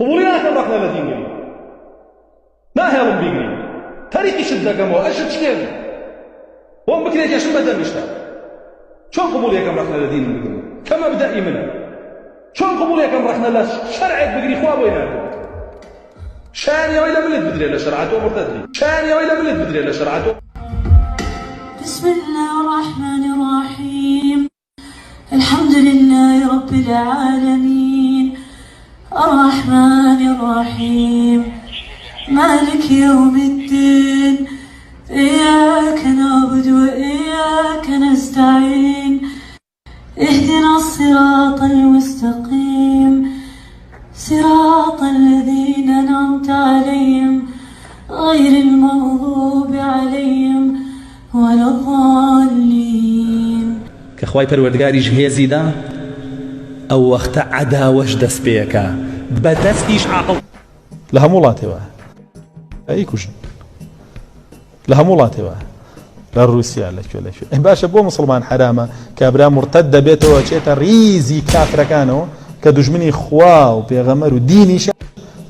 قبولی ناکەم ڕەخنە لە دینی ناهێڵم بیگرین تەریقی شت دەکەمەوە ئەشت شتێن بۆم بکرێت یەشم بەدەمیشتە چۆن قبول یەکەم ڕەخنە لە دینم بگرم کە مەبدەئی منە چۆن قبول یەکەم ڕەخنە لە شەرعێک بگری خوا بۆی ناکەم شانیەوەی لە ملت بدرێت لە شەرعەتەوە مرتەدی شانیەوەی لە ملت بدرێت لە شەرعەتەوە. بسم الله الرحمن الرحيم الحمد لله رب العالمين الرحمن الرحيم مالك يوم الدين إياك نعبد وإياك نستعين اهدنا الصراط المستقيم صراط الذين أنعمت عليهم غير المغضوب عليهم ولا الضالين. كخواي پروردگاریش هێزیدا ئەو وەختە عەداوەش دەست پێیەکە بەدەستیش عاقڵ لە هەموو وڵاتێوە ئەیکوژن لە هەموو وڵاتێوە لە رووسیا لەکوێ باشە بۆ مسلمان حرامە کابرا مرتەد دەبێتەوە چێتە ریزی کافرەکانەوە کە دوژمنی خوا و پێغەمبەر و دینیشە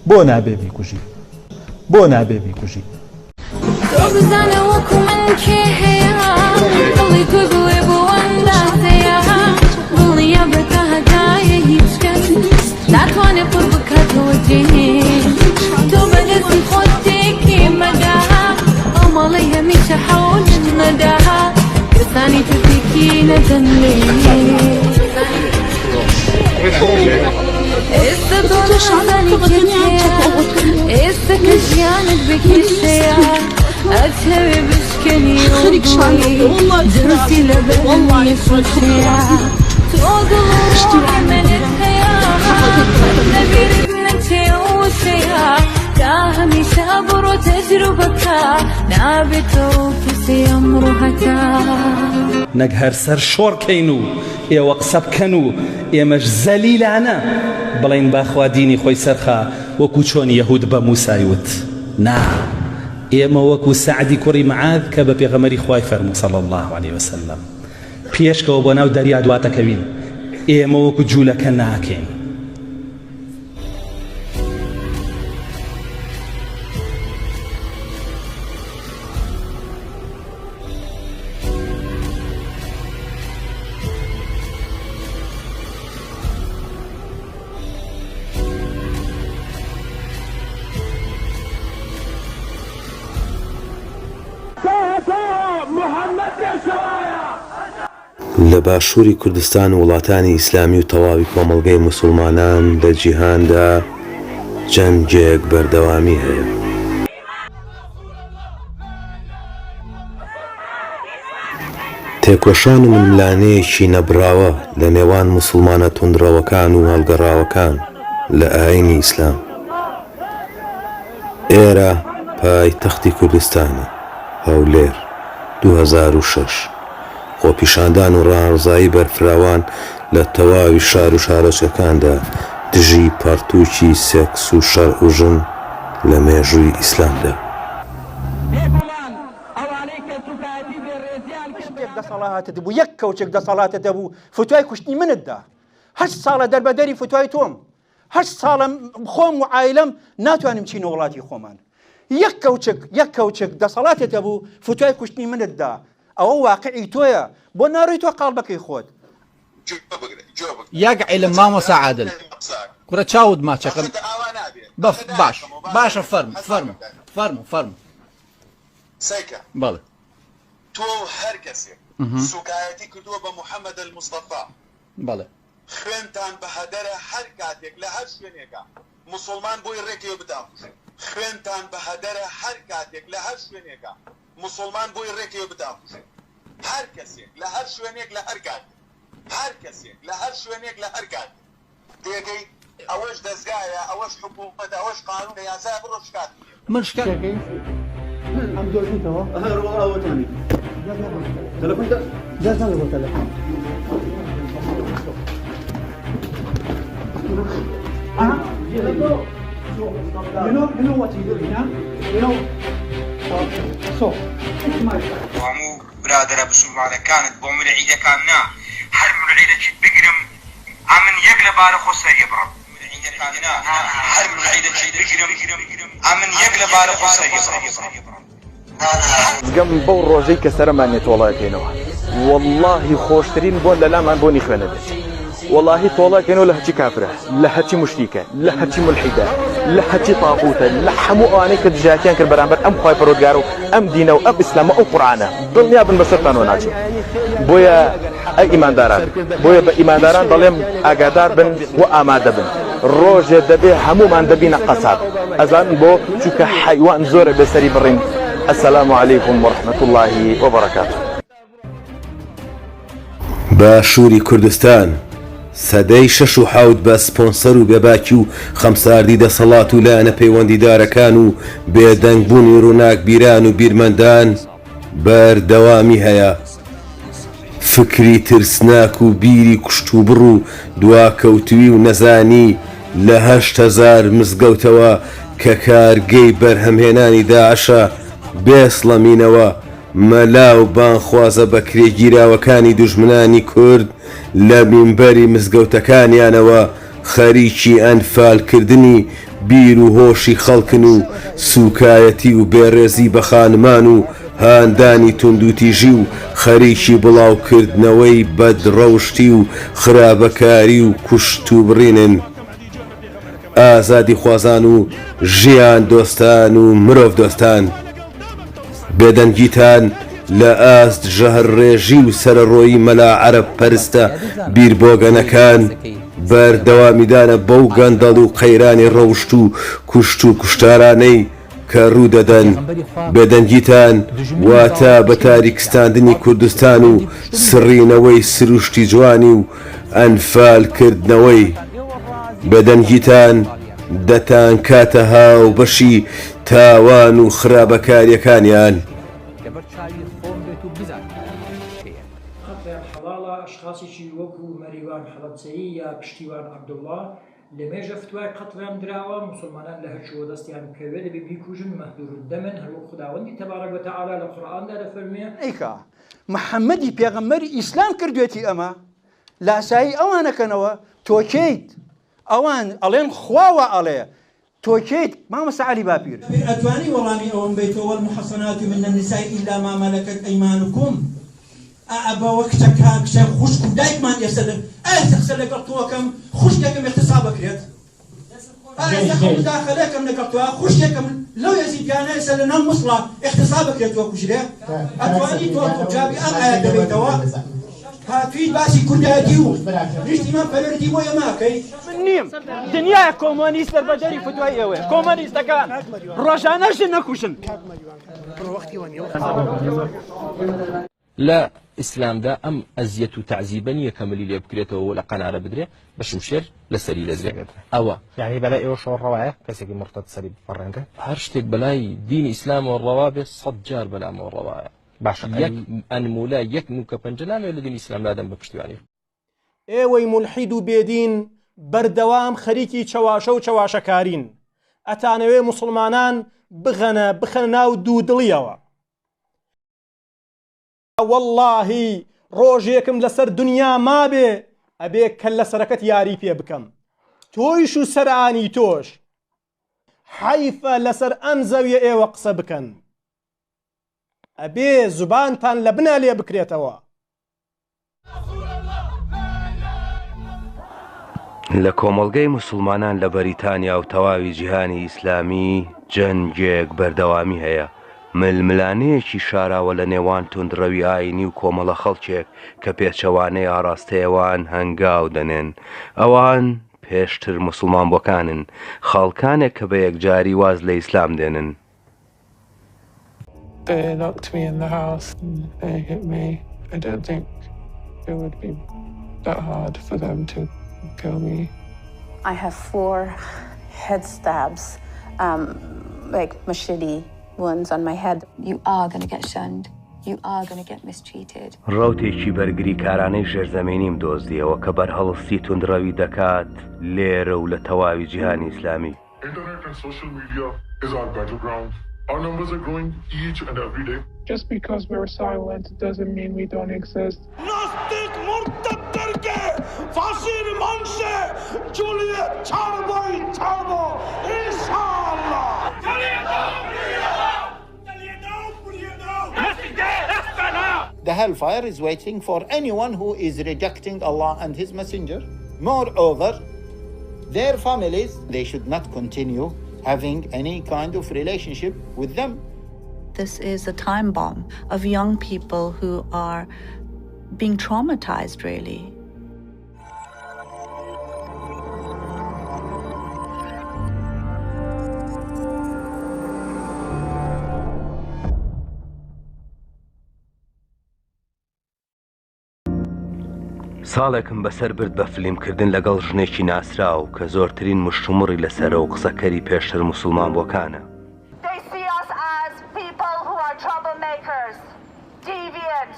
بۆ نابێ بیکوژی بۆ نابێ بیکوژی. ناتوانێ قورب بکاتەوە جێهێن تۆ بەدەستی خۆت تێکی مەداها ئەمەڵی هەمیشە حەوڵت نەداها کەسانی تێکی نەدەن لێ ئێستا تۆ شانانی کێتەیە ئێستا کە ژیانت بکێشەیە ئەتەوێ بشکەنی ئەوبووی دروستی لەبەرنی خۆشەیە تۆ دڵڕۆی منت هەیە نەبیرت نەچێوسەیە تا هەمیشە بڕۆ تەجروبەکە نابێتەوە کەسێ ئەمڕۆ هەتا نەک هەر سەر شۆڕکەین و ئێوە قسە بکەن و ئێمەش زەلیلانە بڵێن باخوا دینی خۆی سەرخا وەکو چۆن یەهود بە موسایوت نا ئێمە وەکو سەعدی کوڕی معاذ کە بە پێغەمبەری خوای فەرموو صلی الله علیه وسلم پێشکەوە بۆ ناو دەریا دواتەکەوین ئێمە وەکو جوولەکە ناکەین. لە باشووری کوردستان و وڵاتانی ئیسلامی و تەواوی کۆمەڵگەی موسڵمانان لە جیهاندا جەنگێک بەردەوامی هەیە. تێکۆشان و ململانەیەکی نەبراوە لە نێوان موسڵمانە توندڕەوەکان و هەڵگەڕاوەکان لە ئاینی ئیسلام. ئێرە پایتەختی کوردستانە هەولێر 2006 خۆپیشاندان و ڕاهەڵگیری بەرفراوان لە تەواوی شار و شارۆچکەکاندا دژی پەرتووکی سێکس و شەڕ و ژن لە مێژووی ئیسلامدا. دەسەڵاتت بوو یەک کەوچێک دەسەڵاتت دەبوو فتوای کوشتنی منتدا 8 ساڵە دەربەدەری فتوای تۆم 8 ساڵە خۆم و عایلەم ناتوانم چینە وڵاتی خۆمان یەک کەوچێک دەسەڵاتت دەبوو فتوای کوشتنی منتدا ئەوە واقعی تۆیە بۆ ناڕۆی تۆ قاڵبەکەی خۆت. یەک عیلم مامۆسا عادل کوڕە چاوت ماچەکەم باش باشە فەرموو سەیکە بەڵێ تۆ هەر کەسێک سوکایەتی کردووە بە محەممەد الموستەفا بەڵێ خوێنتان بە هەدەرە هەر کاتێک لە هەر شوێنێکە مسلمان بۆی ڕێکەوە بداخوشن خوێنتان بە هەدەرە هەر کاتێک لە هەر شوێنێکە مسلمان بۆی ڕێکەوە بداخوشن هەر کەسێک لە هەر شوێنێک لە هەر کاتێک هەر کەسێک لە هەر شوێنێک لە هەر کاتێک تێگەی ئەوەش دەستگایە ئەوەش حکوومەت ئەوەش قانونە یاسایە بڕۆ شکات من شکات ئەم دۆزیتەوە ئەوەتانی تەلەفۆن دەست نەدە بۆ تەلەفۆن هەموو برادرە بسومانەکانت بۆ من عیدەکان نا هەر من عیدەکیت بگرم ئەمن یەک لەبارە خۆ سەریە بڕم من عیدە هر من عيدة بقرم أمن يقلب على قصة گەم بەو ڕۆژەی کە سەرمانێت وڵاتێنەوە واللهی خۆشترین بۆن لە لامان بۆنی خوێنە دێت واللهی تۆڵاتێنەوە لە هەرچی کافرە لە هەرچی مشتیکە لە هەرچی ملحیدە لە هەرچی تاغوتە لە هەموو ئەوانەی کە دژاتیان کرد بەرامبەر ئەم خوای پەروەردگار و ئەم دینە و ئەم ئیسلامە ئەو قورئانە دڵنیا بن بەسەرتانەوە ناچێت بۆیە ئەی ئیمانداران بۆیە بە ئیمانداران دەڵێم ئاگادار بن و ئامادە بن ڕۆژێ دەبێ هەمومان دەبینە قەساب ئەزانن بۆ چونکە حەیوان زۆرە بێسەری بڕین. السلام عليكم ورحمة الله وبركاته. باشووری کوردستان سەدەی 6 و 7 بە سپۆنسەر و بێباکی و خەمساردی دەسەڵات و لایەنە پەیوەندیدارەکان و بێدەنگبوونی ڕووناک بیران و بیرمەندان بەردەوامی هەیە. فکری ترسناک و بیری کوشت و بڕ و دواکەوتوی و نەزانی لە 8,000 مزگەوتەوە کە کارگەی بەرهەمهێنانی داعشە بێسڵەمینەوە مەلا و بانخوازە بە کرێگیراوەکانی دوژمنانی کورد لە مینبەری مزگەوتەکانیانەوە خەریکی ئەنفالکردنی بیر و هۆشی خەڵکن و سوکایەتی و بێڕێزی بە خانمان و هاندانی توندوتیژی و خەریکی بڵاوکردنەوەی بەدڕەوشتی و خراپەکاری و کوشت و بڕینن. ئازادی خوازان و ژیان دۆستان و مرۆڤ دۆستان بێدەنگیتان لە ئاست ژەهرڕێژی و سەرەڕۆیی مەلا عەرەب پەرستە بیربۆگەنەکان بەردەوامیدانە بەو گەندەڵ و قەیرانی ڕەوشت و کوشت و کوشتارانەی کە ڕوو دەدەن. بێدەنگیتان واتە بە تاریکستاندنی کوردستان و سڕینەوەی سروشتی جوانی و ئەنفالکردنەوەی. بێدەنگیتان دەتان کاتە هاو بەشی تاوان و خراپەکاریەکانیان. حەڵاڵە ئەشخاصێکی وەکو مەریوان حەڵەبچەیی یا پشتیوان عەبدوڵڵا لەمێژە فتوای قەتڵیان دراوە موسڵمانان لە هەرچۆ دەستیان کەوێ دەبێ بیکوژن مەحدور دەمن هەروە خوداوەندی تەبارەک وە تەعالا لە قورئاندا دەفەرمێ ئەیکا محەممەدی پێغەمبەری ئیسلام کردوێتی ئەمە لاسایی ئەوانەکەنەوە تۆکەیت ئەوان ئەڵێن خواوە ئەڵێ تۆکەیت مامەسە عەلی باپیر ئەتوانی وەڵامی ئەوم بیتەوە والمحصنات من النساء إلا ما ملكت أيمانكم ئەبەوە کچە خوشک و دایکمان ئێسەدن ئەسەقسە لەگەڵ تۆکەم خوشکێکم احتساب بکرێت داخلەکەم لەگەڵ تۆ خوشکێکم لەو یەزیدیانە ئێستا لە ناو موسڵا احتساب بکرێت تۆ کوژرێ ئەتوانی تۆ جابی ئەم ئاەت دەبێتەوە هاتووی باسی کوردایەتی و نیشتیمان پەروەردی بۆ ئێماکەی من نیم دنیای کۆمۆنیست دەربەدەری فتوای ئێوەیە کۆمۆنیستەکان ڕۆژانەژن نەکوشن لا إسلام دا أم أزيت تعذيبا كملي لي بكريته ولا قناعة بدري باش مشير لسري لزري أوا يعني بلاي وش الرواية كسيك مرتد سري فرنك هرشتك بلاي دين إسلام والروابط صدجار بلا والرواية باش يك أنمولا يك مكبنجلان ولا دين إسلام لا دم بكشتي عليه ئێوەی مولحید و بێدین بەردەوام خەریکی چەواشە و چەواشەکارین ئەتانەوێ موسڵمانان بخەنە ناو دوودڵیەوە واللهی ڕۆژێکم لەسەر دنیا مابێ ئەبێ کە لە سەرەکەت یاری پێ بکەم تۆیش و سەرانی تۆش حەیفە لەسەر ئەم زەویە ئێوە قسە بکەن ئەبێ زوبانتان لە بنا لێ بکرێتەوە. لە کۆمەڵگەی موسڵمانان لە بەریتانیا و تەواوی جیهانی ئیسلامی جەنگێک بەردەوامی هەیە ململانەیەکی شاراوە لە نێوان توندڕەوی ئاینی و کۆمەڵە خەڵکێک کە پێچەوانەی ئاڕاستەیەوان هەنگاو دەنێن ئەوان پێشتر موسڵمان بۆکانن خەڵکانێک کە بە یەکجاری واز لە ئیسلام دێنن. They locked me in the house and they hit me. I don't think it would be that hard for them to kill me. I have 4 head stabs, like machete wounds on my head. You are going to get shunned. You are going to get mistreated. ڕەوتێکی بەرگری کارانەی ژێرزەمینیم دۆزدیەوە کە بەرهەڵستی توندڕەوی دەکات لێرە و لە تەواوی جیهانی ئیسلامی. Internet and social media is our battleground. Our numbers are growing each and every day. Just because we're silent doesn't mean we don't exist. فاسیر منشه جولیت چاربو انشاءالله The hellfire is waiting for anyone who is rejecting Allah and His Messenger. Moreover, their families, they should not continue having any kind of relationship with them. This is a time bomb of young people who are being traumatized, really. ساڵێکم بەسەر برد بە فلیمکردن لەگەڵ ژنێکی ناسراو کە زۆرترین مشتومڕی لەسەرە و قسەکەری پێشتر موسڵمان بۆکانە. They see us as people who are troublemakers, deviant,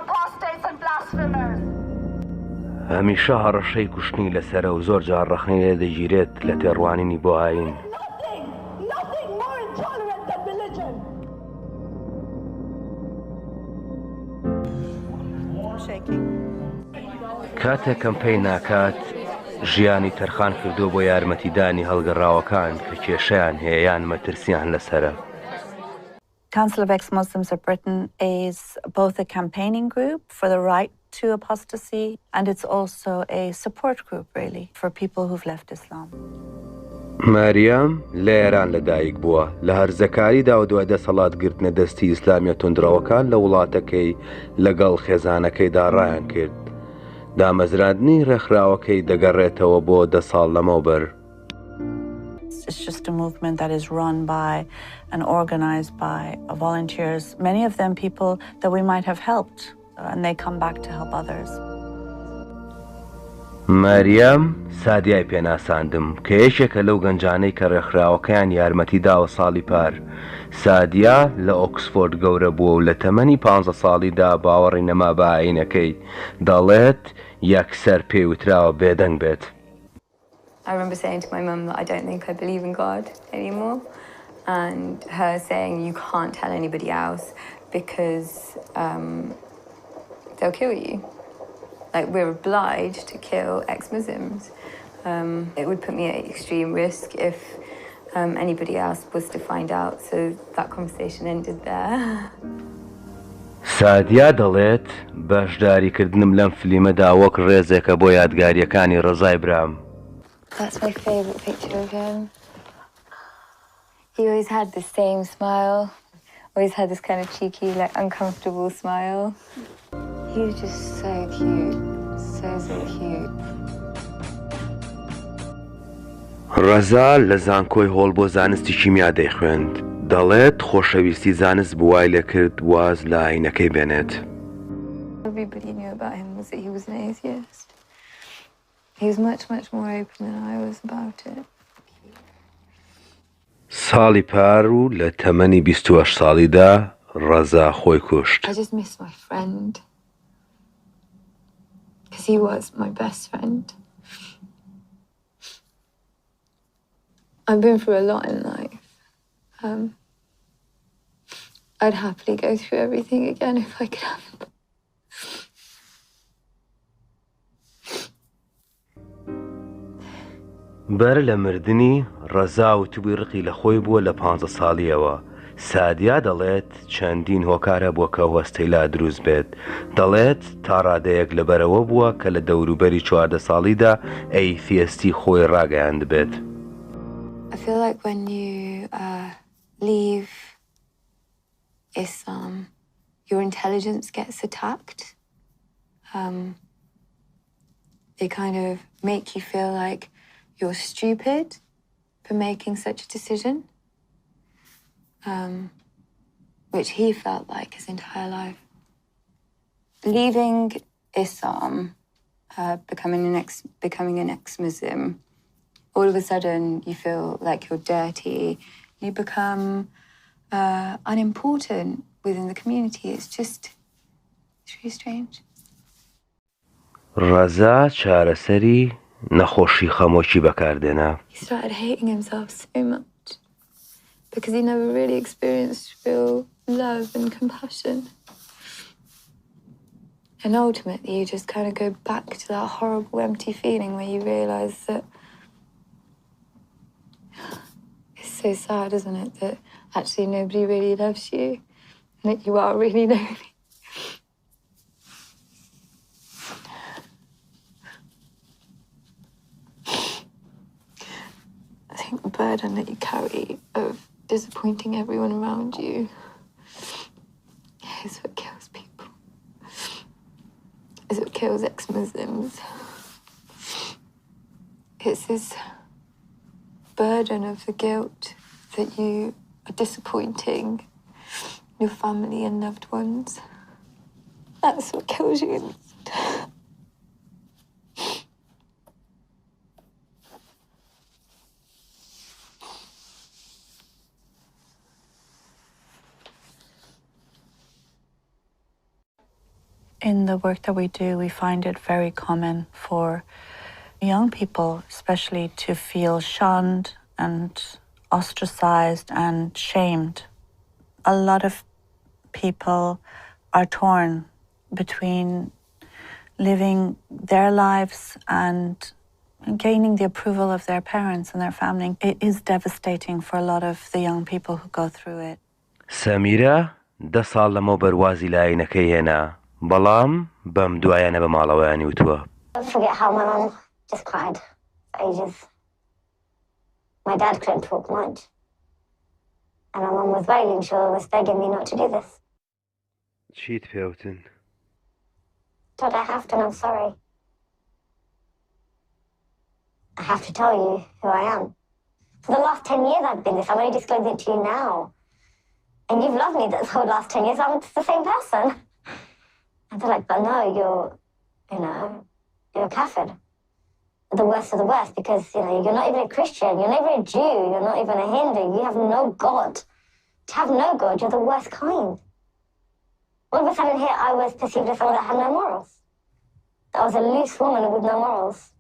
apostates and blasphemers. هەمیشە هەڕەشەی کوشتنی لەسەرە و زۆر جار ڕەخنەی لێ دەگیرێت لە تێڕوانینی بۆ ئاین. Nothing more intolerant than religion. کاتێک کەمپەی ناکات ژیانی تەرخان کردو بۆ یارمەتیدانی هەڵگەڕاوەکان کە کێشەیان هەیە یان مەترسیان لەسەرە. Council of Ex-Muslims of Britain is both a campaigning group for the right to apostasy, and it's also a support group, really, for people who've left Islam. ماریام لە ئێران لەدایک بووە لە هەرزەکاریدا و دوای دەسەڵاتگرتنە دەستی ئیسلامیە توندراوەکان لە وڵاتەکەی لەگەڵ خێزانەکەیدا ڕایان کرد. دامەزراندنی ڕێکخراوەکەی دەگەڕێتەوە بۆ 10 ساڵ لەمەوبەر. It's just a movement that is run by and organized by volunteers, many of them people that we might have helped, and they come back to help others. ماریام سادیای پێناساندم کە یەکێکە لەو گەنجانەی کە ڕێکخراوەکەیان یارمەتی داوە ساڵی پار. سادیا لە ئۆکسفۆرد گەورە بووە و لە تەمەنی 15 ساڵیدا باوەڕی نەما بە ئاینەکەی دەڵێت یەکسەر پێوتراوە بێدەنگ بێت. I remember saying to my mum that I don't think I believe in God anymore, and her saying you can't tell anybody else because they'll kill you. Like, we're obliged to kill ex-Muslims. It would put me at extreme risk if anybody else was to find out, so that conversation ended there. سادیا دەڵێت بەشداریکردنم لەم فلیمەدا وەک ڕێزێکە بۆ یادگاریەکانی ڕەزای برام. That's my favourite picture of him. He always had the same smile, always had this kind of cheeky, like, uncomfortable smile. He was just so cute, so cute. ڕەزا لە زانکۆی هۆڵ بۆ زانستی کیمیا دەیخوێند. دەڵێت خۆشەویستی زانست بوای لێ کرد واز لە ئاینەکەی بێنێت. Everybody knew about him was that he was an atheist. He was much more open than I was about it. ساڵی پار و لە تەمەنی 28 ساڵیدا ڕەزا خۆی کوشت. I just miss my friend. Because he was my best friend. I've been through a lot in life. I'd happily go through everything again if I could have it. بەر لە مردنی ڕەزا و توی ڕقی لە خۆی بووە لە 15 ساڵیەوە. سادیا دەڵێت چەندین هۆکارە بووە کە وەستەی لا دروست بێت. دەڵێت تا ڕادەیەک لەبەرەوە بووە کە لە دەوروبەری 14 ساڵیدا ئەیثیستی خۆی ڕاگەیاند بێت. I feel like when you leave Islam, your intelligence gets attacked. They kind of make you feel like you're stupid for making such a decision, which he felt like his entire life. Leaving Islam, becoming an ex-Muslim, all of a sudden you feel like you're dirty, you become unimportant within the community. It's really strange. ڕەزا چارەسەری نەخۆشی خەمۆکی بەکاردێنا. He started hating himself so much because he never really experienced real love and compassion. And ultimately, you just kind of go back to that horrible, empty feeling where you realise that it's so sad, isn't it, that actually nobody really loves you and that you are really lonely. I think the burden that you carry of disappointing everyone around you is what kills people. Is what kills ex-Muslims. It's this burden of the guilt that you are disappointing your family and loved ones. That's what kills you. In the work that we do, we find it very common for young people, especially, to feel shunned and ostracized and shamed. A lot of people are torn between living their lives and gaining the approval of their parents and their family. It is devastating for a lot of the young people who go through it. سەمیرە 10 ساڵ لەمە بەروازی لایەنەکەی هێنا بەڵام بەم دوایانە بە ماڵەوەیانی وتووە. Don't forget how my mum just cried for ages. My dad couldn't talk much. And my mum was wailing, she was begging me not to do this. چیت پێوتن؟ Todd, I have to, and I'm sorry. I have to tell you who I am. For the last 10 years I've been this, I'm only disclosing it to you now. And you've loved me this whole last 10 years, I'm the same person. And they're like, but no, you're a kafir. The worst of the worst, because, you're not even a Christian, you're not even a Jew, you're not even a Hindu, you have no God. To have no God, you're the worst kind. All of a sudden here, I was perceived as someone that had no morals. That was a loose woman with no morals.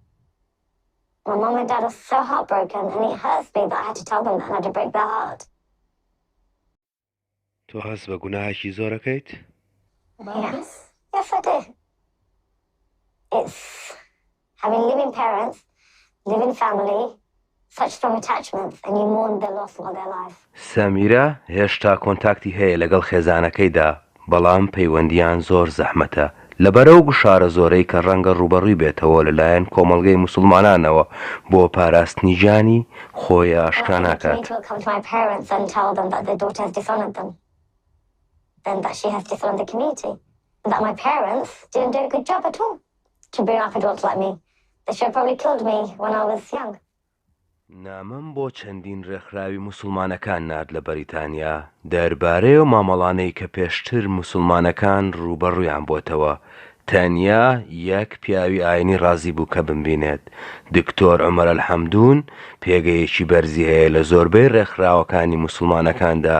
My mum and dad are so heartbroken, and it hurts me that I had to tell them that and I had to break their heart. تۆ هەست بە گوناهێکی زۆرەکەیت؟ Yes, I do. It's having living parents, living family, such strong attachments, and you mourn their loss while they're alive. سەمیرە هێشتا کۆنتاکتی هەیە لەگەڵ خێزانەکەیدا بەڵام پەیوەندیان زۆر زەحمەتە لەبەرەو گوشارە زۆرەی کە ڕەنگە ڕوبەڕووی بێتەوە لەلایەن کۆمەڵگەی موسڵمانانەوە بۆ پاراستنی ژانی خۆی ئاشکرا ناکات. To come to my parents and tell them that their daughter has dishonored them, then that she has dishonored the community, and that my parents didn't do a good job at all to bring up a daughter like me. They should have probably killed me when I was young. نامەم بۆ چەندین ڕێکخراوی موسڵمانەکان نارد لە بەریتانیا دەربارەی و مامەڵانەی کە پێشتر موسڵمانەکان ڕوبەڕوویان بۆتەوە تەنیا یەک پیاوی ئاینی ڕازی بوو کە بمبینێت دکتۆر عومەر ئەلحەمدوون پێگەیەکی بەرزی هەیە لە زۆربەی ڕێکخراوەکانی موسڵمانەکاندا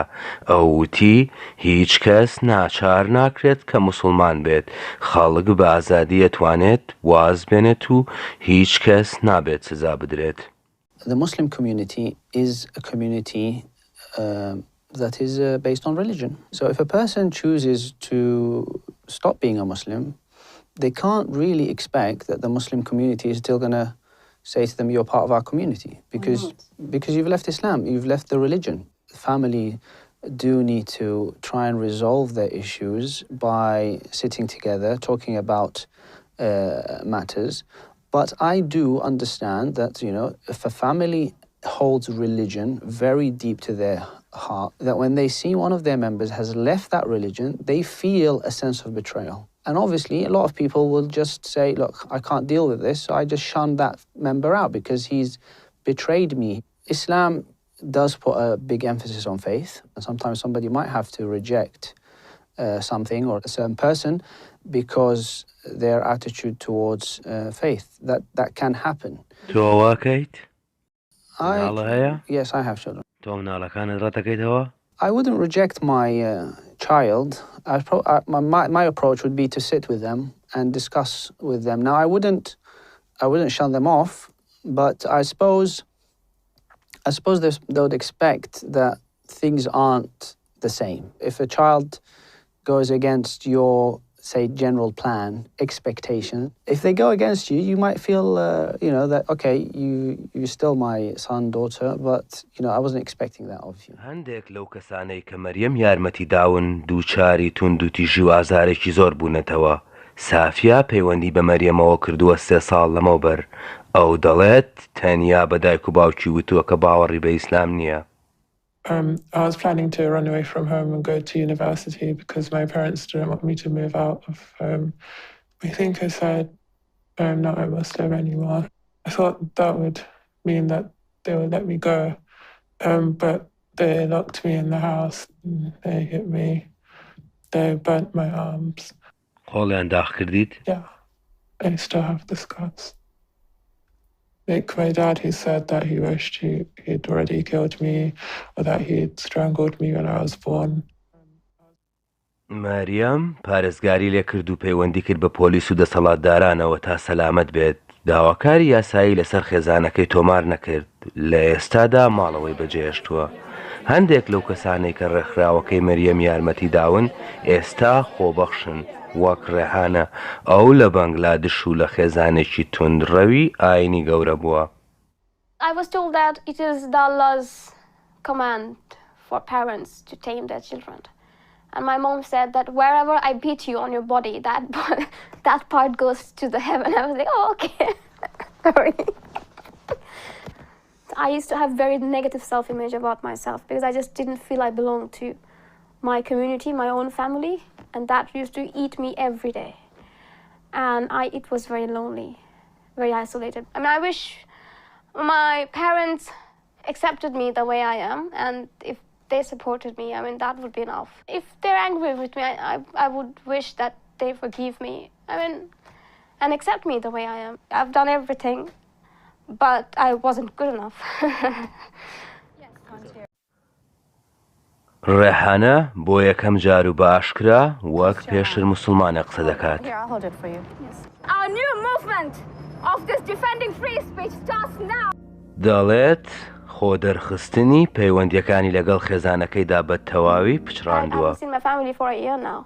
ئەو وتی هیچ کەس ناچار ناکرێت کە موسڵمان بێت خەڵک بە ئازادی ئەتوانێت واز بێنێت و هیچ کەس نابێت سزا بدرێت. The Muslim community is a community that is based on religion. So if a person chooses to stop being a Muslim, they can't really expect that the Muslim community is still going to say to them, you're part of our community, because you've left Islam, you've left the religion. The family do need to try and resolve their issues by sitting together, talking about matters. But I do understand that, if a family holds religion very deep to their heart, that when they see one of their members has left that religion, they feel a sense of betrayal. And obviously, a lot of people will just say, look, I can't deal with this, so I just shun that member out because he's betrayed me. Islam does put a big emphasis on faith, and sometimes somebody might have to reject something or a certain person because their attitude towards faith. That can happen. Yes, I have children. I wouldn't reject my child. My approach would be to sit with them and discuss with them. Now, I wouldn't shun them off, but I suppose they would expect that things aren't the same. If a child goes against your say, general plan, expectation. If they go against you, you might feel, that, okay, you're still my son, daughter, but, I wasn't expecting that of you. هەندێک لەو کەسانەی کە مەریەم یارمەتی داون دووچاری توند و تیژی و ئازارێکی زۆر بوونەتەوە. سافیا پەیوەندی بە مەریەمەوە کردووە 3 ساڵ لەمەوبەر. ئەو دەڵێت تەنیا بە دایک و باوکی وتووە کە باوەڕی بە ئیسلام نییە. I was planning to run away from home and go to university because my parents didn't want me to move out of home. I think I said, I'm not a Muslim anymore. I thought that would mean that they would let me go. But they locked me in the house, they hit me, they burnt my arms. خۆڵیان داخ کردیت؟ Yeah, I still have the scars. Like my dad, he said that he wished he'd already killed me or that he'd strangled me when I was born. مەریەم پارێزگاری لێ کرد و پەیوەندی کرد بە پۆلیس و دەسەڵاتدارانەوە تا سەلامەت بێت. داواکاری یاسایی لەسەر خێزانەکەی تۆمار نەکرد. لە ئێستادا ماڵەوەی بەجێهێشتووە. هەندێک لەو کەسانەی کە ڕێکخراوەکەی مەریەم یارمەتی داون ئێستا خۆبەخشن. وەک ڕێحانە ئەو لە بەنگلادش و لە خێزانێکی توندڕەوی ئاینی گەورە بووە. I was told that it is Allah's command for parents to tame their children. And my mom said that wherever I beat you on your body, that part goes to the heaven. I was like, oh, okay. Sorry. I used to have very negative self-image about myself because I just didn't feel I belonged to my community, my own family. And that used to eat me every day. And it was very lonely, very isolated. I mean, I wish my parents accepted me the way I am, and if they supported me, I mean, that would be enough. If they're angry with me, I would wish that they forgive me, I mean, and accept me the way I am. I've done everything, but I wasn't good enough. ڕێحانە بۆ یەکەم جار و بە ئاشکرا وەک پێشتر موسڵمانە قسە دەکات. Our new movement of this defending free speech starts now. دەڵێت خۆ دەرخستنی پەیوەندیەکانی لەگەڵ خێزانەکەیدا بە تەواوی پچڕاندووە. I've seen my family for a year now.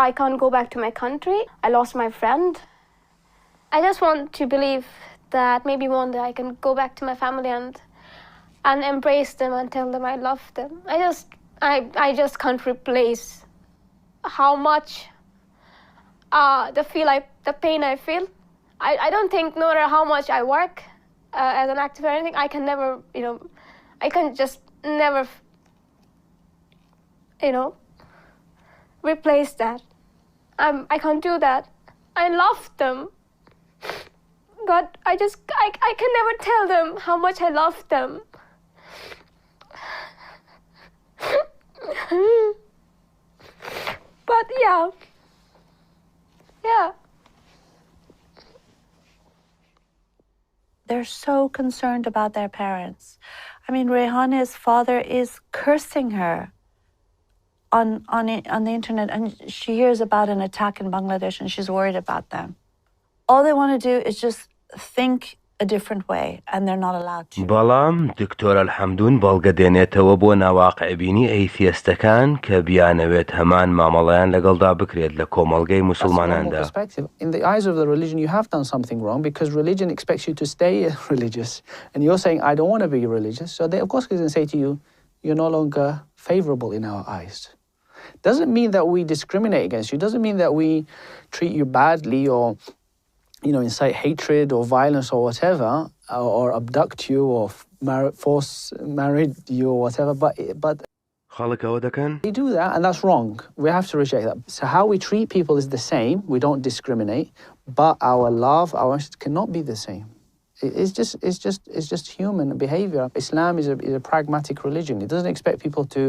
I can't go back to my country. I lost my friend. I just want to believe that maybe one day I can go back to my family and embrace them and tell them I love them. I just can't replace how much the pain I feel. I don't think no matter how much I work as an actor or anything, I can never, I can just never, replace that. I can't do that. I love them, but I can never tell them how much I love them. But yeah. They're so concerned about their parents. I mean, Rehana's father is cursing her on the internet, and she hears about an attack in Bangladesh and she's worried about them. All they want to do is just think a different way, and they're not allowed to. بەڵام دکتۆر ئەلحەمدون بەڵگە دێنێتەوە بۆ ناواقعبینی ئەیتیستەکان کە بیانەوێت هەمان مامەڵەیان لەگەڵدا بکرێت لە کۆمەڵگەی موسڵماناندا. In the eyes of the religion, you have done something wrong because religion expects you to stay religious, and you're saying, I don't want to be religious. So they, of course, can say to you, you're no longer favorable in our eyes. Doesn't mean that we discriminate against you. Doesn't mean that we treat you badly or incite hatred or violence or whatever, or abduct you or force marry you or whatever. But they do that, and that's wrong. We have to reject that. So how we treat people is the same. We don't discriminate, but our love, our cannot be the same. It's just human behavior. Islam is a pragmatic religion. It doesn't expect people to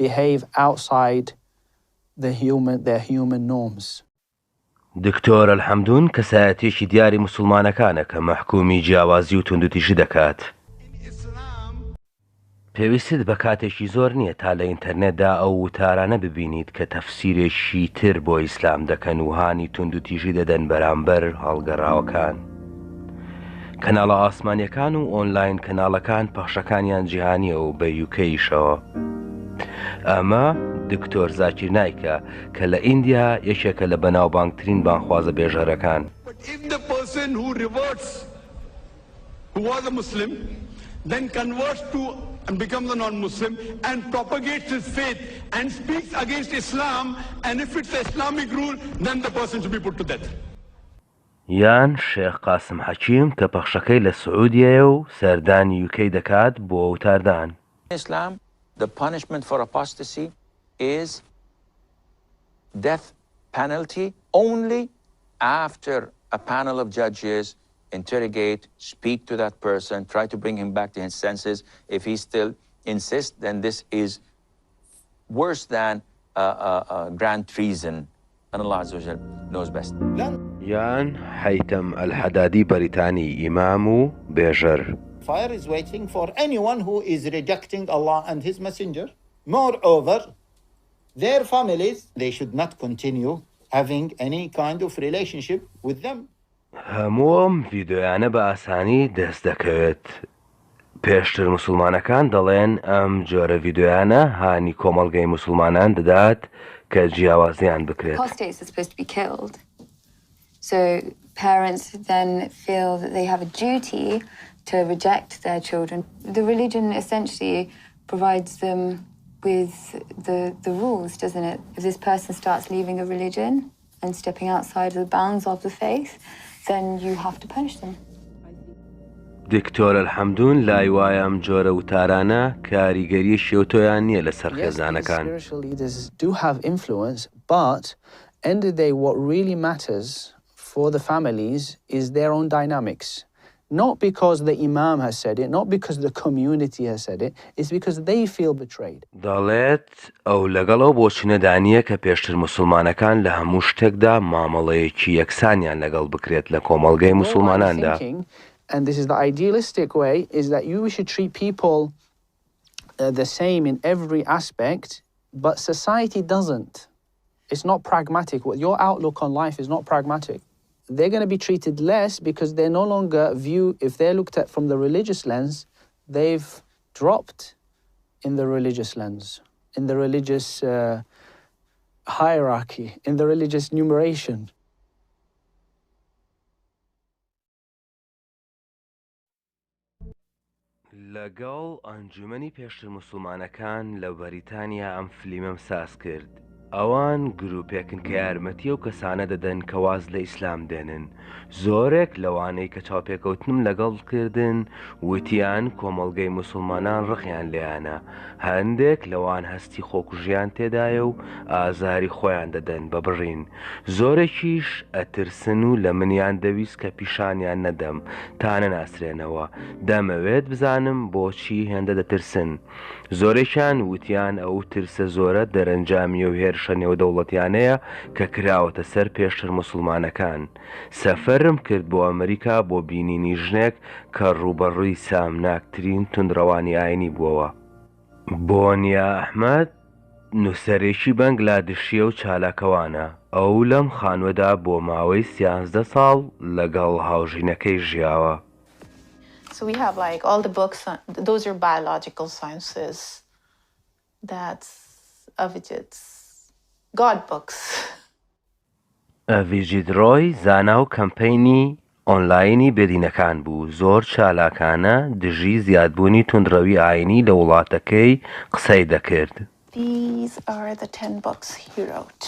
behave outside their human norms. دکتۆر ئەلحەمدون کەسایەتیەکی دیاری موسڵمانەکانە کە مەحکومی جیاوازی و توندوتیژی دەکات. پێویستت بە کاتێکی زۆر نییە تا لە ئینتەرنێتدا ئەو وتارانە ببینیت کە تەفسیرێکی تر بۆ ئیسلام دەکەن و هانی توندوتیژی دەدەن بەرامبەر هەڵگەڕاوەکان. کەناڵە ئاسمانیەکان و ئۆنلاین کەناڵەکان پەخشەکانیان جیهانیە و بە یوکەیشەوە. ئەمە دکتۆر زاکیر نایکە کە لە ئیندیا یەکێکە لە بەناوبانگترین بانخوازە بێژەرەکان. If the person who reverts, who was a Muslim, then converts to and becomes a non-Muslim and propagates his faith and speaks against Islam, and if it's Islamic rule, then the person should be put to death. یان شێخ قاسم حەکیم کە پەخشەکەی لە سعودیەیە و سەردانی یوکەی دەکات بۆ وتاردان. Islam, the punishment for apostasy is death penalty only after a panel of judges interrogate, speak to that person, try to bring him back to his senses. If he still insists, then this is worse than grand treason. And Allah Azza wa Jal knows best. یان حەیتەم ئەلحەدادی بەریتانی ئیمام و بێژەر. Fire is waiting for anyone who is rejecting Allah and His Messenger. Moreover, their families, they should not continue having any kind of relationship with them. هەمووم ڤیدۆیانە بە ئاسانی دەست دەکەوێت. پێشتر موسڵمانەکان دەڵێن ئەم جۆرە ڤیدۆیانە هانی کۆمەڵگەی موسڵمانان دەدات کە جیاوازیان بکرێت. Apostates are supposed to be killed. So parents then feel that they have a duty to reject their children. The religion essentially provides them with the rules, doesn't it? If this person starts leaving a religion and stepping outside of the bounds of the faith, then you have to punish them. دکتۆر الحەمدون لای وایە ئەم جۆرە وتارانە کاریگەری شێوتۆیان نییە لەسەر خێزانەکان. Spiritual leaders do have influence, but end of the day what really matters for the families is their own dynamics. Not because the imam has said it, not because the community has said it, it's because they feel betrayed. دەڵێت ئەو لەگەڵەوە بۆچینەدانیە کە پێشتر موسڵمانەکان لە هەموو شتێکدا مامەڵەیەکی یەکسانیان لەگەڵ بکرێت لە کۆمەڵگەی موسڵماناندا. And this is the idealistic way, is that you should treat people the same in every aspect, but society doesn't. It's not pragmatic. Your outlook on life is not pragmatic. They're going to be treated less because they're no longer if they're looked at from the religious lens, they've dropped in the religious lens, in the religious hierarchy, in the religious numeration. لەگەڵ ئەنجومەنی پێشتر موسڵمانەکان لە بەریتانیا ئەم فلیمەم ساز کرد. ئەوان گروپێکن کە یارمەتی ئەو کەسانە دەدەن کە واز لە ئیسلام دێنن. زۆرێک لەوانەی کە چاوپێکەوتنم لەگەڵ کردن وتیان کۆمەڵگەی موسڵمانان ڕقیان لێیانە. هەندێک لەوان هەستی خۆکوژیان تێدایە و ئازاری خۆیان دەدەن بە بڕین. زۆرێکیش ئەترسن و لە منیان دەویست کە پیشانیان نەدەم تا نەناسرێنەوە. دەمەوێت بزانم بۆچی هێندە دەترسن. زۆرێکیان وتیان ئەو ترسە زۆرە دەرەنجامی و هێرشە نێودەوڵەتیانەیە کە کراوەتە سەر پێشتر موسڵمانەکان. سەفەرم کرد بۆ ئەمریکا بۆ بینینی ژنێک کە ڕوبەڕووی سامناکترین توندڕەوانی ئاینی بووەوە. بۆنیا ئەحمەد نووسەرێکی بەنگلادێشیە و چالاکەوانە. ئەو لەم خانوەدا بۆ ماوەی 13 ساڵ لەگەڵ هاوژینەکەی ژیاوە. So we have like all the books, those are biological sciences. That's Avijit's God books. ئەڤیجید ڕۆی زانا و کەمپەینی ئۆنلاینی بێدینەکان بوو. زۆر چالاکانە دژی زیادبوونی توندڕەوی ئاینی لە وڵاتەکەی قسەی دەکرد. These are the 10 books he wrote.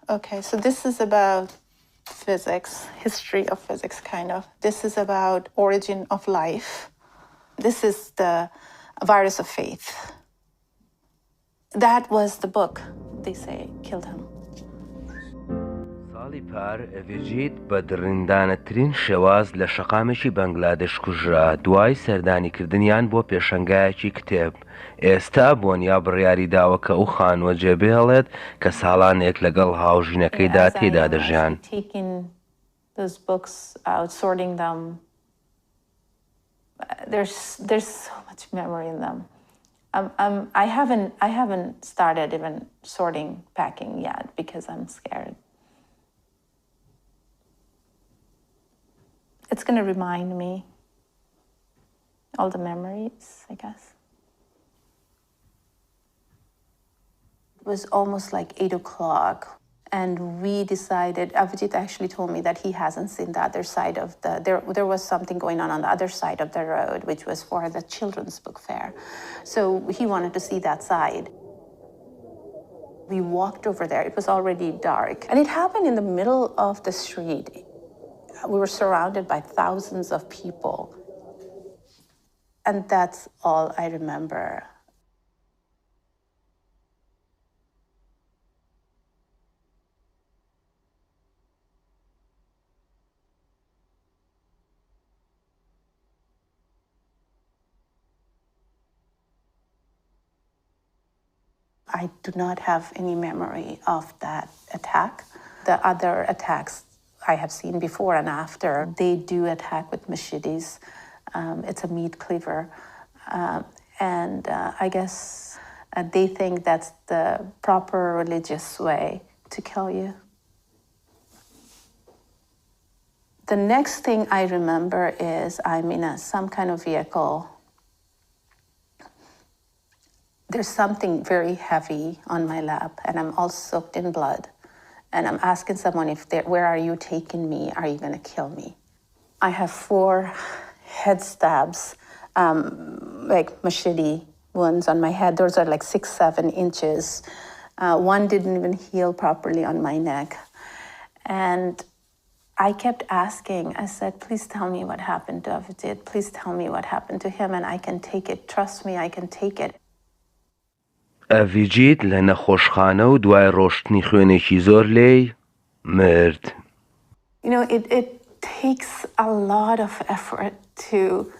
Okay, so this is about physics, history of physics, kind of. This is about origin of life. This is the virus of faith. That was the book they say killed him. ساڵی پار ئەڤیجید بە دڕندانەترین شێواز لە شەقامێکی بەنگلادێش کوژرا دوای سەردانیکردنیان بۆ پێشەنگایەکی کتێب. ئێستا بۆنیا بڕیاری داوە کە ئەو خانووە جێبێڵێت کە ساڵانێک لەگەڵ هاوژینەکەیدا تێدا دەژیان. Taking those books out, sorting them. There's so much memory in them. I haven't started even sorting, packing yet because I'm scared. It's going to remind me all the memories, I guess. It was almost like 8 o'clock. And we decided, Avijit actually told me that he hasn't seen the other side of there was something going on the other side of the road, which was for the children's book fair. So he wanted to see that side. We walked over there. It was already dark. And it happened in the middle of the street. We were surrounded by thousands of people. And that's all I remember. I do not have any memory of that attack. The other attacks I have seen before and after, they do attack with machetes. It's a meat cleaver. And I guess they think that's the proper religious way to kill you. The next thing I remember is I'm in some kind of vehicle. There's something very heavy on my lap, and I'm all soaked in blood. And I'm asking someone, where are you taking me? Are you going to kill me? I have 4 head stabs, like machete wounds on my head. Those are like 6-7 inches. One didn't even heal properly on my neck. And I kept asking, I said, please tell me what happened to Avijit. Please tell me what happened to him, and I can take it. Trust me, I can take it. ئەڤیجیت لە نەخۆشخانە و دوای ڕۆشتنی خوێنێکی زۆر لێی مرد. You know, it takes a lot of effort to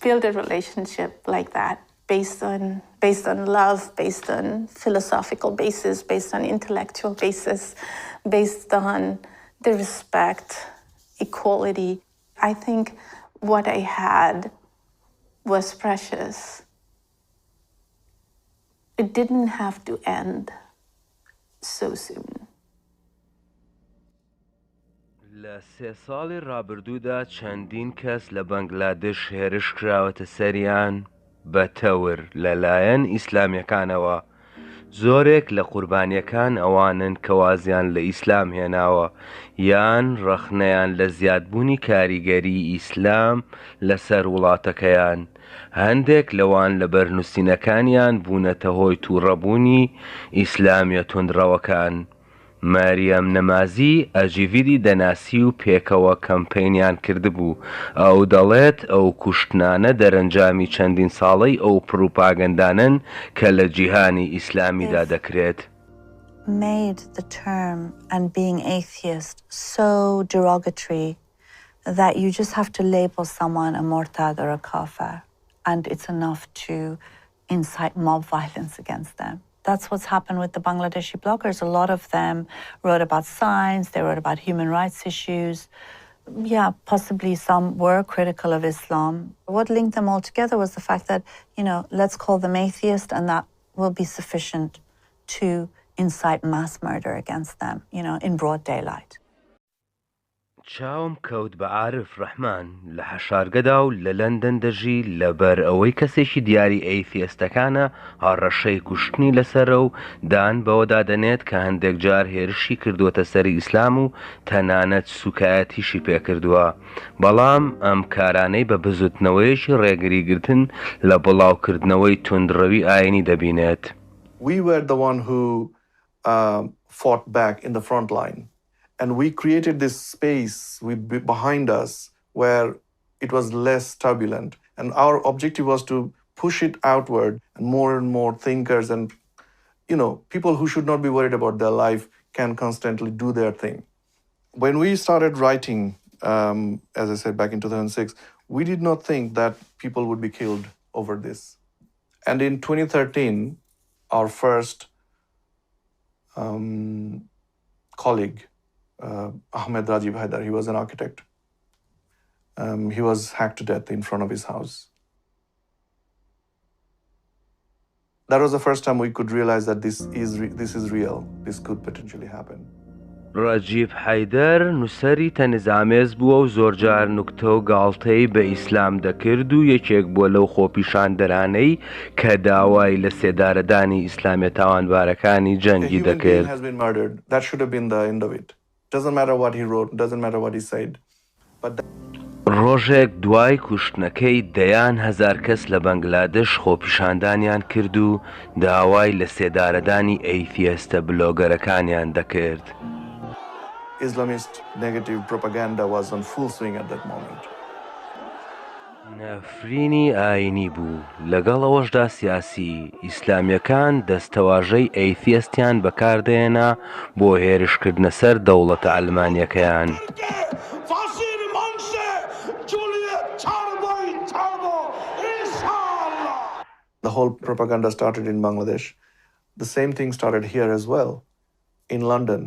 build a relationship like that, based on love, based on philosophical basis, based on intellectual basis, based on the respect, equality. I think what I had was precious. It didn't have to end so soon. لە 3 ساڵی ڕابردوودا چەندین کەس لە بەنگلادێش هێرش کراوەتە سەریان بە تەور لەلایەن ئیسلامیەکانەوە. زۆرێک لە قوربانیەکان ئەوانن کە وازیان لە ئیسلام هێناوە یان ڕەخنەیان لە زیادبوونی کاریگەری ئیسلام لەسەر وڵاتەکەیان. هەندێک لەوان لە بەرنووسینەکانیان بوونەتە هۆی تووڕەبوونی ئیسلامیە توندڕەوەکان. ماریەم نەمازی ئەجیڤیدی دەناسی و پێکەوە کەمپەینیان کردبوو. ئەو دەڵێت ئەو کوشتنانە دەرەنجامی چەندین ساڵەی ئەو پروپاگەندانن کە لە جیهانی ئیسلامیدا دەکرێت. Made the term and being atheist so derogatory that you just have to label someone a murtad or a kafir, and it's enough to incite mob violence against them. That's what's happened with the Bangladeshi bloggers. A lot of them wrote about science, they wrote about human rights issues. Yeah, possibly some were critical of Islam. What linked them all together was the fact that, you know, let's call them atheist, and that will be sufficient to incite mass murder against them, you know, in broad daylight. چاوم کەوت بە عارف ڕەحمان لە حەشارگەدا و لە لەندەن دەژی لەبەر ئەوەی کەسێکی دیاری ئەیتیستەکانە هەڕەشەی کوشتنی لەسەرە و دان بەوەدا دەنێت کە هەندێک جار هێرشی کردووەتە سەری ئیسلام و تەنانەت سوکایەتیشی پێکردووە. بەڵام ئەم کارانەی بە بزوتنەوەیەکی ڕێگریگرتن لە بڵاوکردنەوەی توندڕەوی ئاینی دەبینێت. We were the one who fought back in the front line. And we created this space behind us where it was less turbulent. And our objective was to push it outward, and more thinkers and, you know, people who should not be worried about their life can constantly do their thing. When we started writing, as I said, back in 2006, we did not think that people would be killed over this. And in 2013, our first colleague, Ahmed Rajib Haidar, he was an architect. He was hacked to death in front of his house. That was the first time we could realize that this is real. This could potentially happen. ڕەجیب حەیدەر نووسەری تەنزامێز بووە و زۆرجار نوکتە و گاڵتەی بە ئیسلام دەکرد و یەکێک بووە لەو خۆپیشاندەرانەی کە داوای لە سێدارەدانی ئیسلامیە تاوانبارەکانی جەنگی دەکرد. ڕۆژێک دوای کوشتنەکەی دەیان هەزار کەس لە بەنگلادێش خۆپیشاندانیان کرد و داوای لە سێدارەدانی ئەیتیەستە بلۆگەرەکانیان دەکرد. Islamist negative propaganda was on full swing at that moment. نەفرینی ئاینی بوو لەگەڵ ئەوەشدا سیاسی ئیسلامیەکان دەستەواژەی ئەیتیەستیان بەکاردێنا بۆ هێرشکردنە سەر دەوڵەتە ئەلمانیەکەیان. The whole propaganda started in Bangladesh. The same thing started here as well, in London.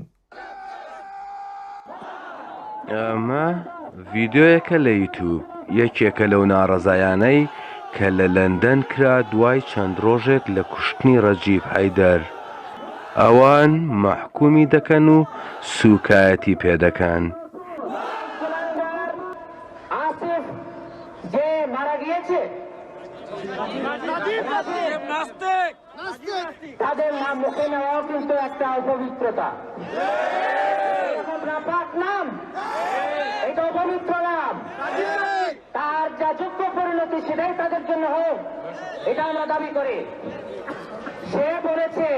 ئەمە ڤیدیۆیەکە لە یوتیوب یەکێکە لەو ناڕەزایانەی کە لە لەندەن کرا دوای چەند ڕۆژێک لە کوشتنی ڕەجیب حەیدەر. ئەوان مەحکومی دەکەن و سوکایەتی پێدەکەن. তাদের নাম মুখে নেওয়াও কিন্তু একটা অপবিত্রতা। নাম এটা অপবিত্র নাম, তার যা যোগ্য পরিণতি সেটাই তাদের জন্য হোক, এটা আমরা দাবি করি। সে বলেছে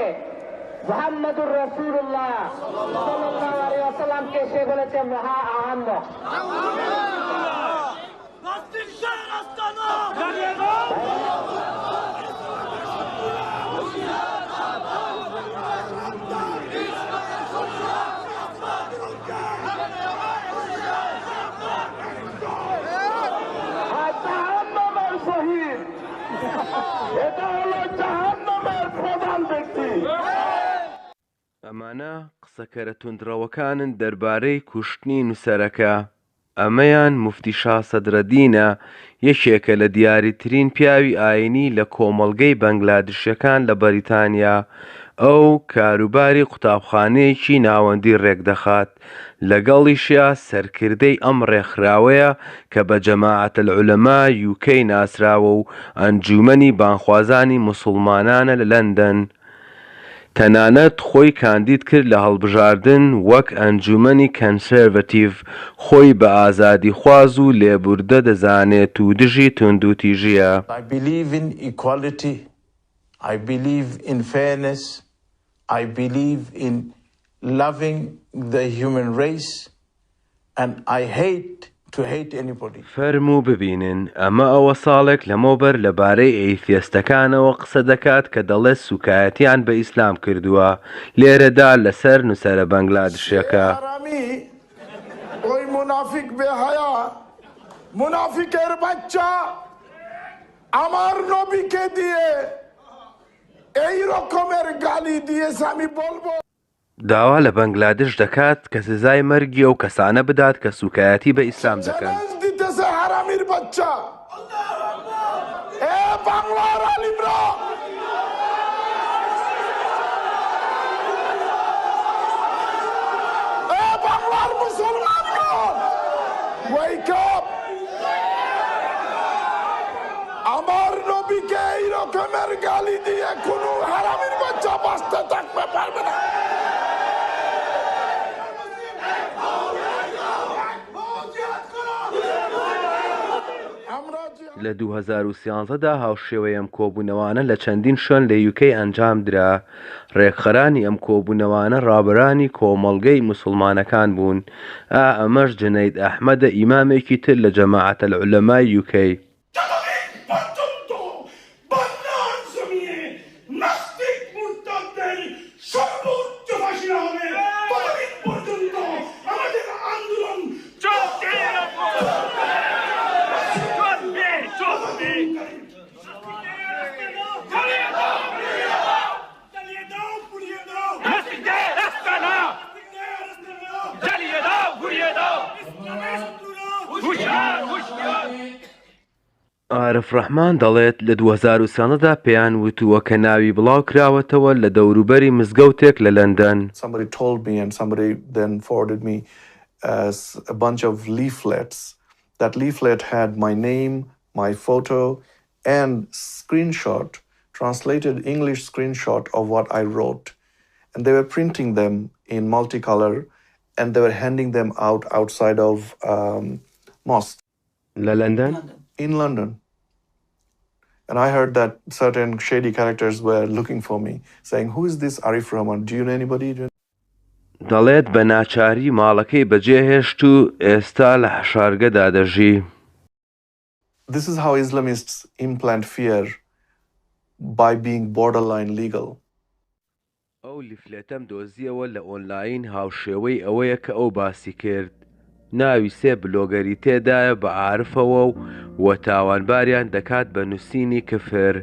মুহাম্মদুর রাসূলুল্লাহ সাল্লাল্লাহু আলাইহি ওয়াসাল্লামকে সে বলেছে মহা আহম্মক। ئەمانە قسەکەرە توندڕەوەکانن دەربارەی کوشتنی نووسەرەکە. ئەمەیان موفتی شاه سەدرەدینە، یەکێکە لە دیاریترین پیاوی ئاینی لە کۆمەڵگەی بەنگلادێشیەکان لە بەریتانیا. ئەو کاروباری قوتابخانەیەکی ناوەندی ڕێکدەخات، لەگەڵیشیا سەرکردەی ئەم ڕێکخراوەیە کە بە جەماعەتە العولەما یوکەی ناسراوە و ئەنجومەنی بانخوازانی موسڵمانانە لە لەندەن. تەنانەت خۆی کاندید کرد لە هەڵبژاردن وەک ئەنجومەنی کەنسێڤەتیڤ، خۆی بە ئازادی خواز و لێبوردە دەزانێت و دژی توندوتیژیە. I believe in equality. I believe in fairness. I believe in loving the human race. And I hate to hate anybody. فەرموو ببینن ئەمە ئەوە ساڵێک لەمەوبەر لەبارەی ئەیتیەستەکانەوە قسە دەکات کە دەڵێت سوکایەتیان بە ئیسلام کردووە. لێرەدا لەسەر نووسەرە بەنگلادێشیەکە ওই মুনাফিক বেহায়া মুনাফিকের বাচ্চা আমার নবীকে দিয়ে এই রকমের গালি দিয়েছে আমি বলবো داوا لە بەنگلادێش دەکات کە سزای مەرگی ئەو کەسانە بدات کە سوکایەتی بە ئیسلام دەکەن. দিতেছে হারামির বাচ্চা এ বাংলার আলিমরা এ বাংলার মুসলমানগণ ওয়েক আপ আমার নবীকে এই রকমের গালি দিয়ে কোনো হারামির বাচ্চা বাঁচতে থাকতে পারবে না। لە 2013دا هاوشێوەی ئەم کۆبوونەوانە لە چەندین شوێن لە یوکەی ئەنجام درا. ڕێکخەرانی ئەم کۆبوونەوانە ڕابەرانی کۆمەڵگەی موسڵمانەکان بوون. ئەمەش جنەید ئەحمەدە، ئیمامێکی تر لە جەماعەتە العولەمای یوکەی. عارف ڕەحمان دەڵێت لە 2013دا پێیان وتووە کە ناوی بڵاو کراوەتەوە لە دەوروبەری مزگەوتێک لە لەندەن. Somebody told me and somebody then forwarded me a bunch of leaflets. That leaflet had my name, my photo, and screenshot, translated English screenshot of what I wrote. And they were printing them in multicolor and they were handing them out outside of mosque. London? In London. And I heard that certain shady characters were looking for me, saying, who is this Arif Rahman? Do you know anybody? دەڵێت بە ناچاری ماڵەکەی بەجێهێشت و ئێستا لە حەشارگەدا دەژی. This is how Islamists implant fear by being borderline legal. ئەو لیفلێتەم دۆزیەوە لە ئۆنلاین هاوشێوەی ئەوەیە کە ئەو باسی کرد. ناوی سێ بلۆگەری تێدایە بە عارفەوە و تاوانباریان دەکات بە نووسینی کفر.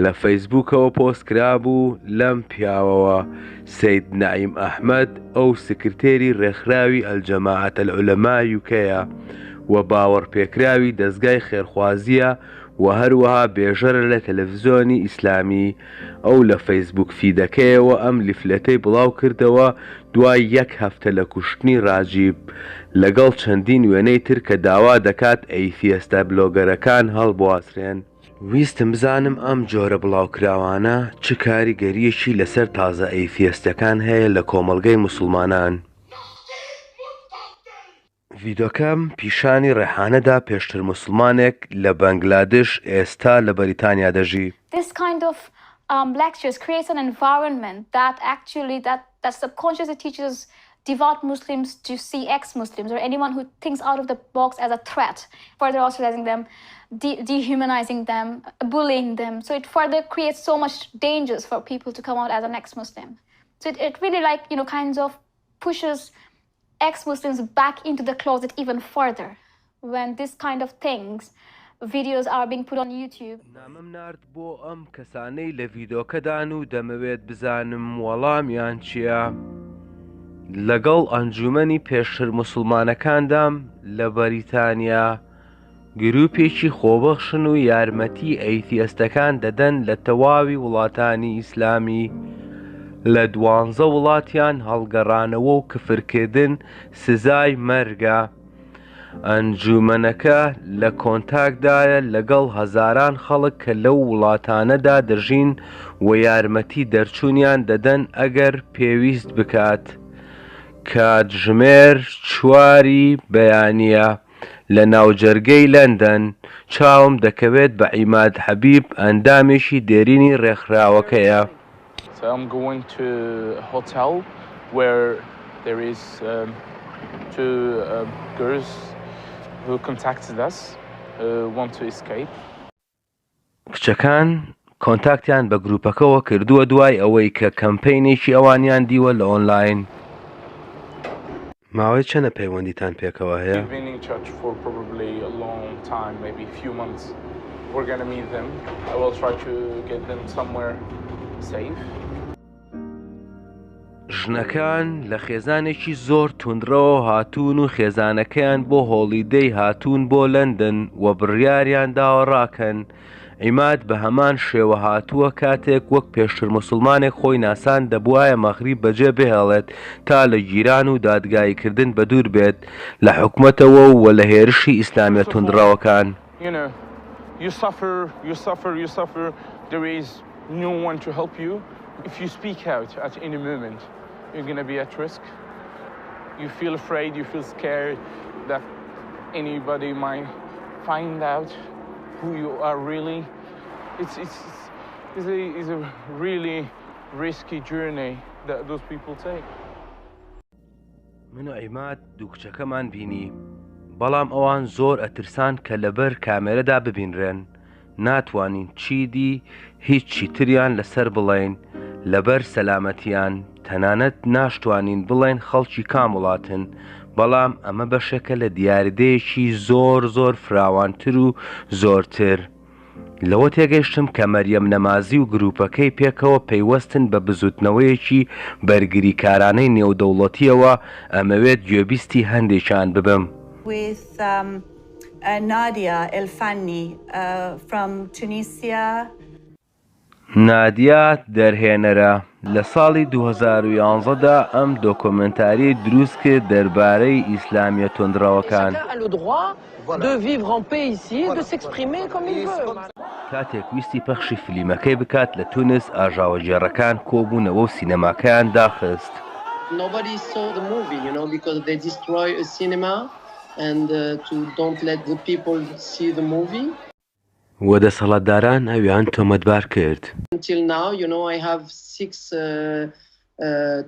لە فەیسبووکەوە پۆست کرابوو لەم پیاوەوە سەید نەعیم ئەحمەد ئەو سکرتێری ڕێکخراوی ئەلجەماعەت العولەما یوکەیە و باوەڕپێکراوی دەستگای خێرخوازیە و هەروەها بێژەرە لە تەلەڤیزۆنی ئیسلامی. ئەو لە فەیسبوک فیدەکەیەوە ئەم لیفلەتەی بڵاو کردەوە دوای 1 هەفتە لە کوشتنی ڕاجیب لەگەڵ چەندین وێنەی تر کە داوا دەکات ئەیتیەستە بلۆگەرەکان هەڵبواسرێن. ویستم بزانم ئەم جۆرە بڵاوکراوانە چ کاریگەریەکی لەسەر تازە ئەیتیەستەکان هەیە لە کۆمەڵگەی موسڵمانان. ڤیدۆکەم پیشانی ڕێحانەدا پێشتر موسڵمانێک لە بەنگلادش ئێستا لە بەریتانیا دەژی. This kind of lectures creates an environment that actually that subconsciously teaches devout Muslims to see ex-Muslims or anyone who thinks out of the box as a threat, further ostracizing them, dehumanizing them, bullying them. So it further creates so much dangers for people to come out as an ex-Muslim. So it really kinds of pushes ex-Muslims back into the closet even further when this kind of things videos are being put on YouTube. نامم نارد بۆ ئەم کەسانەی لە ڤیدۆکەدان و دەمەوێت بزانم وەڵامیان چییە. لەگەڵ ئەنجومەنی پێشتر موسڵمانەکاندام لە بەریتانیا گروپێکی خۆبەخشن و یارمەتی ئەیتیەستەکان دەدەن لە تەواوی وڵاتانی ئیسلامی. لە 12 وڵاتیان هەڵگەڕانەوە و کفرکردن سزای مەرگە. ئەنجومەنەکە لە کۆنتاکتدایە لەگەڵ هەزاران خەڵک کە لەو وڵاتانەدا دەژین و یارمەتی دەرچوونیان دەدەن ئەگەر پێویست بکات. کاتژمێر 4 بەیانیە لە ناوجەرگەی لەندەن چاوم دەکەوێت بە عیماد حەبیب ئەندامێکی دێرینی ڕێکخراوەکەیە. So I'm going to a hotel where there is 2 girls who contacted us who want to escape. کچەکان کۆنتاکتیان بە گروپەکەەوە کردووە دوای ئەوەی کە کەمپەینێکی ئەوانیان دیوە لە ئۆنلاین. ماوەی چەنە پەیوەندیتان پێکەوە هەیە؟ We've been in touch for probably a long time, maybe a few months. We're going to meet them. I will try to get them somewhere safe. ژنەکان لە خێزانێکی زۆر توندرەوە هاتوون و خێزانەکەیان بۆ هۆڵیدەی هاتوون بۆ لەندەن و بڕیاریان داوە ڕاکەن. عیماد بە هەمان شێوە هاتووە کاتێک وەک پێشتر موسڵمانێک خۆی ناسان دەبوایە مەغریب بەجێ بهێڵێت تا لە گیران و دادگاییکردن بە دوور بێت لە حکومەتەوە و لە هێرشی ئیسلامیە توندراوەکان. You suffer. There is no one to help you. If you speak out at any moment, you're going to be at risk. You feel afraid, you feel scared that anybody might find out who you are really. It's a really risky journey that those people take. من و عیماد دوو کچەکەمان بینی، بەڵام ئەوان زۆر ئەترسان کە لەبەر کامێرەدا ببینرێن. ناتوانین چیدی هیچی تریان لەسەر بڵێین لەبەر سەلامەتیان، تەنانەت ناشتوانین بڵێن خەڵکی کام وڵاتن، بەڵام ئەمە بەشێکە لە دیاردەیەکی زۆر فراوانتر و زۆرتر. لەوە تێگەیشتم کە مەریەم نەمازی و گروپەکەی پێکەوە پەیوەستن بە بزوتنەوەیەکی بەرگریکارانەی نێودەوڵەتیەوە ئەمەوێت گوێبیستی هەندێکیان ببم. With Nadia El Fanni from Tunisia. نادیا دەرهێنەرە لە ساڵی 2011دا ئەم دۆکۆمنتاری دروست کرد دەربارەی ئیسلامیە تۆندراوەکان. کاتێک ویستی پەخشی فیلمەکەی بکات لە تونس ئاژاوەجێڕەکان کۆبوونەوە و سینەماکەیان داخست. Nobody saw the movie, because they destroy a cinema and don't let the people see the movie. وە دەسەڵاتداران ئەویان تۆمەتبار کرد. Until now, I have 6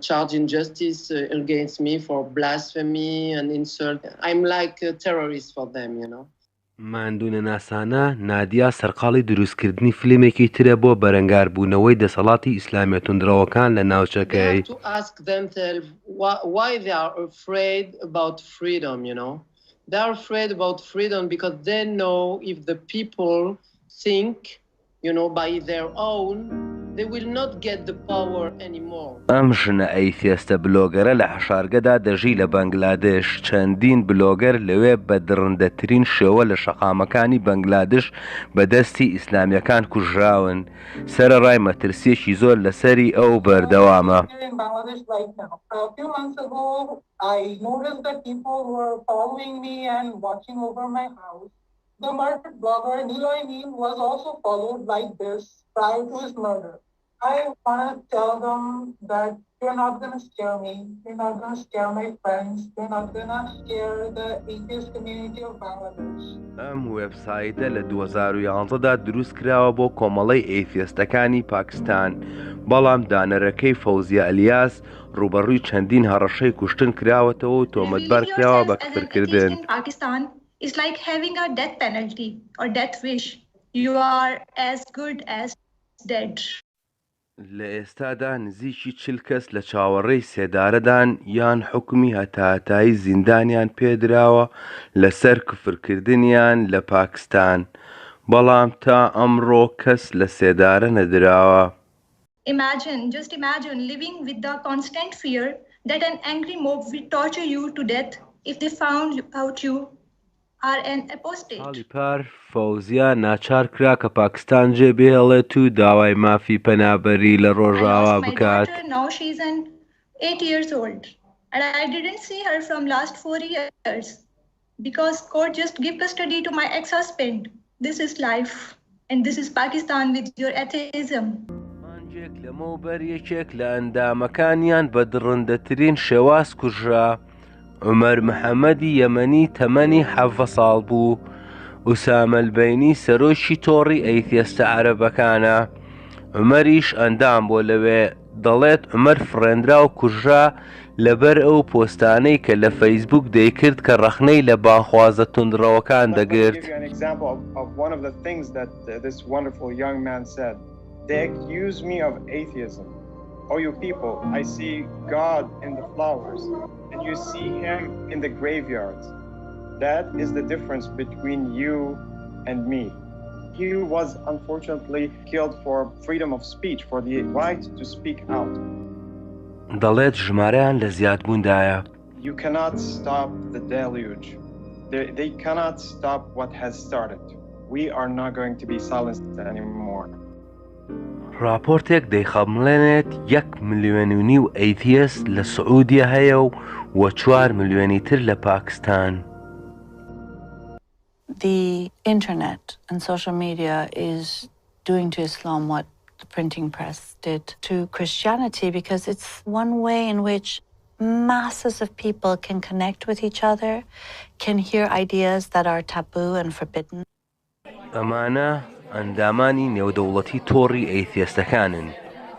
charge injustice against me for blasphemy and insult. I'm like a terrorist for them, ماندوونە ناسانە نادیا سەرقاڵی دروستکردنی فیلمێکی ترە بۆ بەرەنگاربوونەوەی دەسەڵاتی ئیسلامیە تۆندراوەکان لە ناوچەکەی. To ask themselves why they are afraid about freedom, They are afraid about freedom because they know if the people think, by their own, they will not get the power anymore. ئەم ژنە ئەیتیستە بلۆگەرە لە حەشارگەدا دەژی لە بەنگلادێش. چەندین بلۆگەر لەوێ بە درڕندەترین شێوە لە شەقامەکانی بەنگلادێش بەدەستی ئیسلامیەکان کوژراون. سەرەڕای مەترسیەکی زۆر لەسەری ئەو بەردەوامە. I noticed that people were following me and watching over my house. The murdered blogger Niloy Neem was also followed like this prior to his murder. I want to tell them that you're not going to scare me. You're not going to scare my friends. You're not going to scare the atheist community of Bangladesh. ئەم وێبسایتە لە 2011دا دروست کراوە بۆ کۆمەڵەی ئەیتیستەکانی پاکستان. بەڵام دانەرەکەی فەوزیە ئەلیاس ڕوبەڕووی چەندین هەڕەشەی کوشتن کراوەتەوە و تۆمەتبار کراوە بە کفرکردن. Pakistan is like having a death penalty or death wish. You are as good as dead. لە ئێستادا نزیکی 40 کەس لە چاوەڕێی سێدارەدان یان حکومی هەتاتایی زیندانیان پێدراوە لەسەر کفرکردنیان لە پاکستان. بەڵام تا ئەمڕۆ کەس لە سێدارە نەدراوە. Just imagine living with the constant fear that an angry mob will torture you to death if they found out you are an apostate. حاڵی پار فەوزیا ناچار کرا کە پاکستان جێبێڵێت و داوای مافی پەنابەری لە ڕۆژاوا بکات. Now she's 8 years old and I didn't see her from last 4 years because court just give custody to my ex-husband. This is life and this is Pakistan with your atheism. لەمەوبەر یەکێک لە ئەندامەکانیان بە درڕندەترین شێواز کوژرا. عومەر محەممەدی یەمەنی تەمەنی 7 ساڵ بوو. ئوسامەلبەینی سەرۆکی تۆڕی ئەیتیستە عەرەبەکانە. عومەریش ئەندام بۆ لەوێ دەڵێت عومەر فڕێنرا و کوژرا لەبەر ئەو پۆستانەی کە لە فەیسبوک دەیکرد کە ڕەخنەی لە بانخوازە توندڕەوەکان دەگرت. They accuse me of atheism. Oh, you people, I see God in the flowers, and you see Him in the graveyards. That is the difference between you and me. He was unfortunately killed for freedom of speech, for the right to speak out. دەڵێت ژمارەیان لە زیادبووندایە. You cannot stop the deluge. They cannot stop what has started. We are not going to be silenced anymore. راپۆرتێک دەیخەمڵێنێت 1.5 ملیۆن ئەیتیست لە سعودیا هەیە و 4 ملیۆنی تر لە پاکستان. The internet and social media is doing to Islam what the printing press did to Christianity because it's one way in which masses of people can connect with each other, can hear ideas that are taboo and forbidden. ئەمانە ئەندامانی نێودەوڵەتی تۆڕی ئەیتیستەکانن.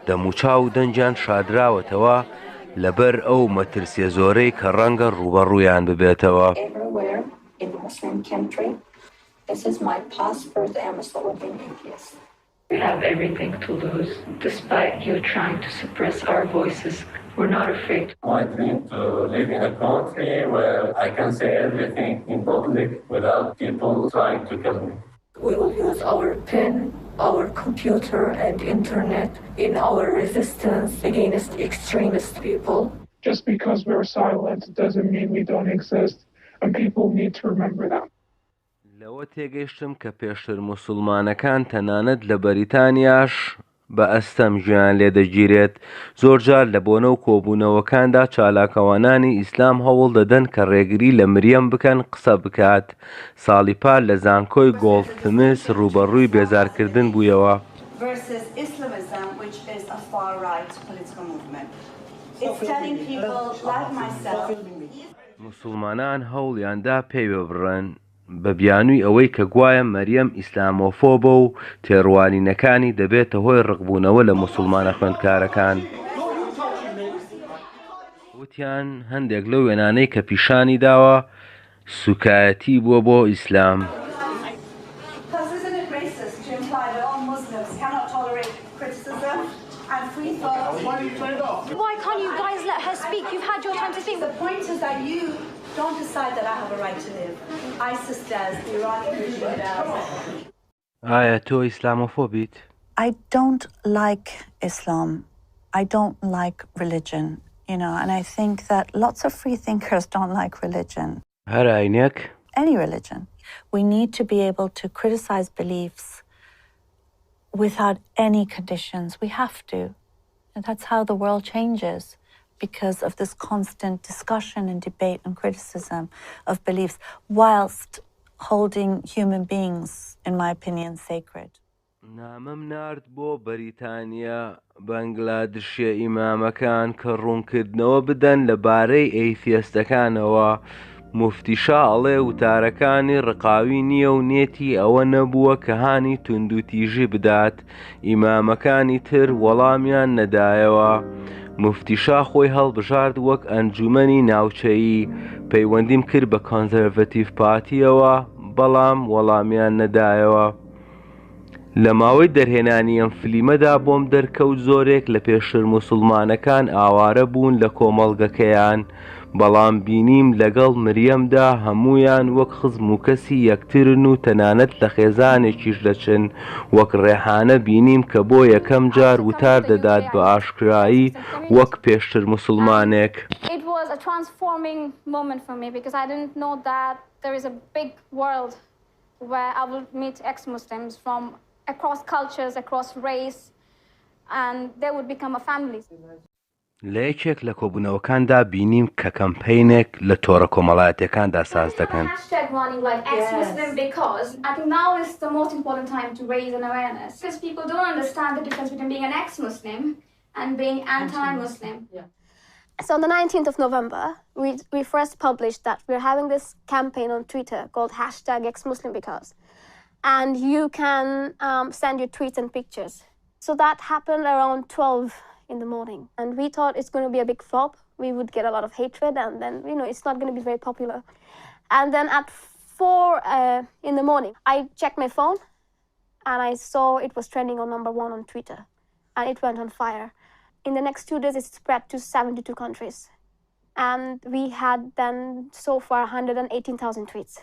دەموچاو و دەنجیان شادراوەتەوە لەبەر ئەو مەترسیە زۆرەی کە ڕەنگە ڕوبەڕوویان ببێتەوە. We have everything to lose. Despite you trying to suppress our voices, we're not afraid. I dream to live in a country where I can say everything in public without people trying to kill me. We will use our pen, our computer and internet in our resistance against extremist people. Just because we're silent doesn't mean we don't exist, and people need to remember that. ئەوە تێگەیشتم کە پێشتر موسڵمانەکان تەنانەت لە بەریتانیاش بە ئەستەم ژیان لێدەگیرێت زۆرجار لە بۆنە و کۆبوونەوەکاندا چالاکەوانانی ئیسلام هەوڵ دەدەن کە ڕێگری لە مریەم بکەن قسە بکات ساڵی پار لە زانکۆی گۆڵدسمیث ڕوبەڕووی بێزارکردن بوویەوە versus Islamism, which is a far-right political movement. It's telling people like myself. موسڵمانان هەوڵیاندا پێی ببڕن بە بیانووی ئەوەی کە گوایە مەریەم ئیسلامۆفۆبە و تێڕوانینەکانی دەبێتە هۆی ڕقبوونەوە لە موسڵمانە خوێندکارەکان وتیان هەندێک لەو وێنانەی کە پیشانی داوە سوکایەتی بووە بۆ ئیسلام Why can't you guys let her speak? You've had your time to speak. The point is that you don't decide that I have a right to live. ISIS does, the Iranian regime does. ئایا تۆ ئیسلامۆفۆبیت؟ I don't like Islam. I don't like religion, you know, and I think that lots of free thinkers don't like religion. هەر ئاینێک؟ Any religion. We need to be able to criticize beliefs without any conditions. We have to. And that's how the world changes, because of this constant discussion and debate and criticism of beliefs, whilst holding human beings, in my opinion, sacred. نامەم نارد بۆ بەریتانیا بەنگلادشیە ئیمامەکان کە ڕوونکردنەوە بدەن لەبارەی ئەیتیستەکانەوە موفتیشا ئەڵێ وتارەکانی ڕقاوی نییە و نێتی ئەوە نەبووە کە هانی توندوتیژی بدات ئیمامەکانی تر وەڵامیان نەدایەوە موفتیشا خۆی هەڵبژارد وەک ئەنجومەنی ناوچەیی پەیوەندیم کرد بە کۆنزەرڤەتیڤ پارتیەوە بەڵام وەڵامیان نەدایەوە لە ماوەی دەرهێنانی ئەم فلیمەدا بۆم دەرکەوت زۆرێک لە پێشتر موسڵمانەکان ئاوارە بوون لە کۆمەڵگەکەیان بەڵام بینیم لەگەڵ مریەمدا هەمویان وەک خزم و کەسی یەکترن و تەنانەت لە خێزانێکیش دەچن وەک ڕێحانە بینیم کە بۆ یەکەم جار وتار دەدات بە ئاشکرایی وەک پێشتر موسڵمانێک. It was a transforming moment for me because I didn't know that there is a big world where I will meet ex-Muslims from across cultures, across race, and they would become a family. لە یەکێک لە کۆبوونەوەکاندا بینیم کە کەمپەینێک لە تۆڕە کۆمەڵایەتیەکاندا ساز دەکەن. Like ex-Muslim because I think now is the most important time to raise an awareness because people don't understand the difference between being an ex-Muslim and being anti-Muslim. So on the 19th of November, we first published that we're having this campaign on Twitter called #ExMuslimBecause. And you can send your tweets and pictures. So that happened around 12 in the morning. And we thought it's going to be a big flop. We would get a lot of hatred and then, you know, it's not going to be very popular. And then at 4 in the morning, I checked my phone and I saw it was trending on #1 on Twitter. And it went on fire. In the next 2 days, it spread to 72 countries. And we had then so far 118,000 tweets.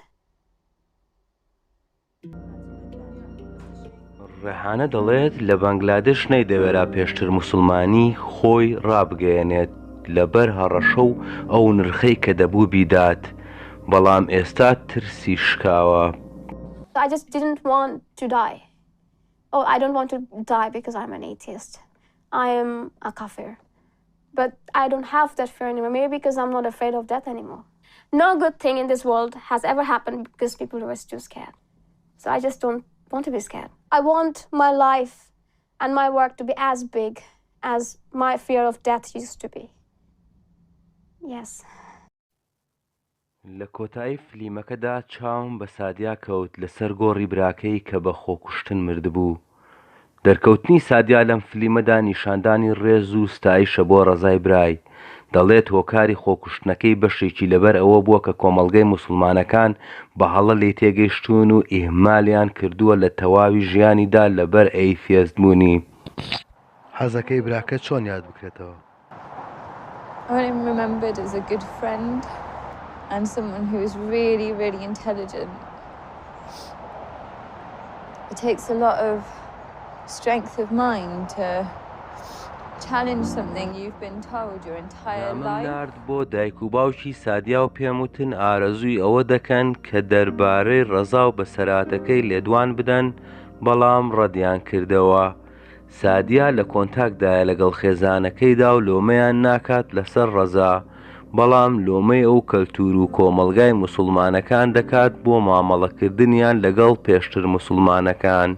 ڕێحانە دەڵێت لە بەنگلادێش نەیدەوێرا پێشتر موسڵمانی خۆی ڕابگەیەنێت لەبەر هەڕەشە و ئەو نرخەی کە دەبوو بیدات بەڵام ئێستا ترسی شکاوە. I just didn't want to die. Oh, I don't want to die because I'm an atheist. I am a kafir. But I don't have that fear anymore, maybe because I'm not afraid of death anymore. No good thing in this world has ever happened because people were too scared. So I just don't want to be scared. I want my life and my work to be as big as my fear of death used to be. Yes. لە کۆتایی فلیمەکەدا چاوم بە سادیا کەوت لەسەر گۆڕی براکەی کە بە خۆکوشتن مردبوو. دەرکەوتنی سادیا لەم فلیمەدا نیشاندانی ڕێز و ستایشە بۆ ڕەزای برای. دەڵێت هۆکاری خۆکوشتنەکەی بەشێکی لەبەر ئەوە بووە کە کۆمەڵگەی موسڵمانەکان بە هەڵە لێ تێگەیشتون و ئیهمالیان کردووە لە تەواوی ژیانیدا لەبەر ئەیتیست بوونی. حەزەکەی براکە چۆن یاد بکرێتەوە؟ I'm remembered as a good friend and someone who is really, really intelligent. It takes a lot of strength of mind to challenge something you've been told your entire نامم life. نارد بۆ دایک و باوکی سادیا و پێم وتن ئارەزووی ئەوە دەکەن کە دەربارەی ڕەزا و بەسەراتەکەی لێدوان بدەن بەڵام ڕەدیان کردەوە. سادیا لە کۆنتاکتدایە لەگەڵ خێزانەکەیدا و لۆمەیان ناکات لەسەر ڕەزا بەڵام لۆمەی ئەو کەلتور و کۆمەڵگای موسڵمانەکان دەکات بۆ مامەڵەکردنیان لەگەڵ پێشتر موسڵمانەکان.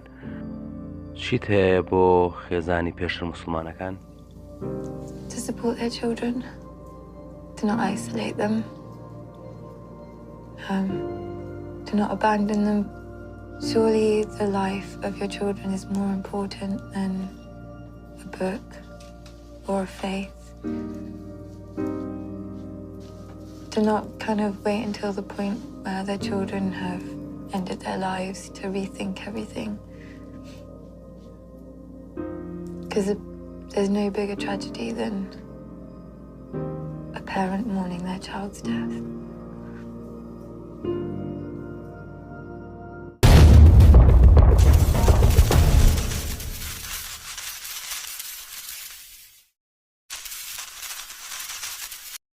چیت هەیە بۆ خێزانی پێشتر موسڵمانەکان؟ To support their children, to not isolate them, to not abandon them. Surely the life of your children is more important than a book or a faith. To not kind of wait until the point where their children have ended their lives to rethink everything. Because there's no bigger tragedy than a parent mourning their child's death.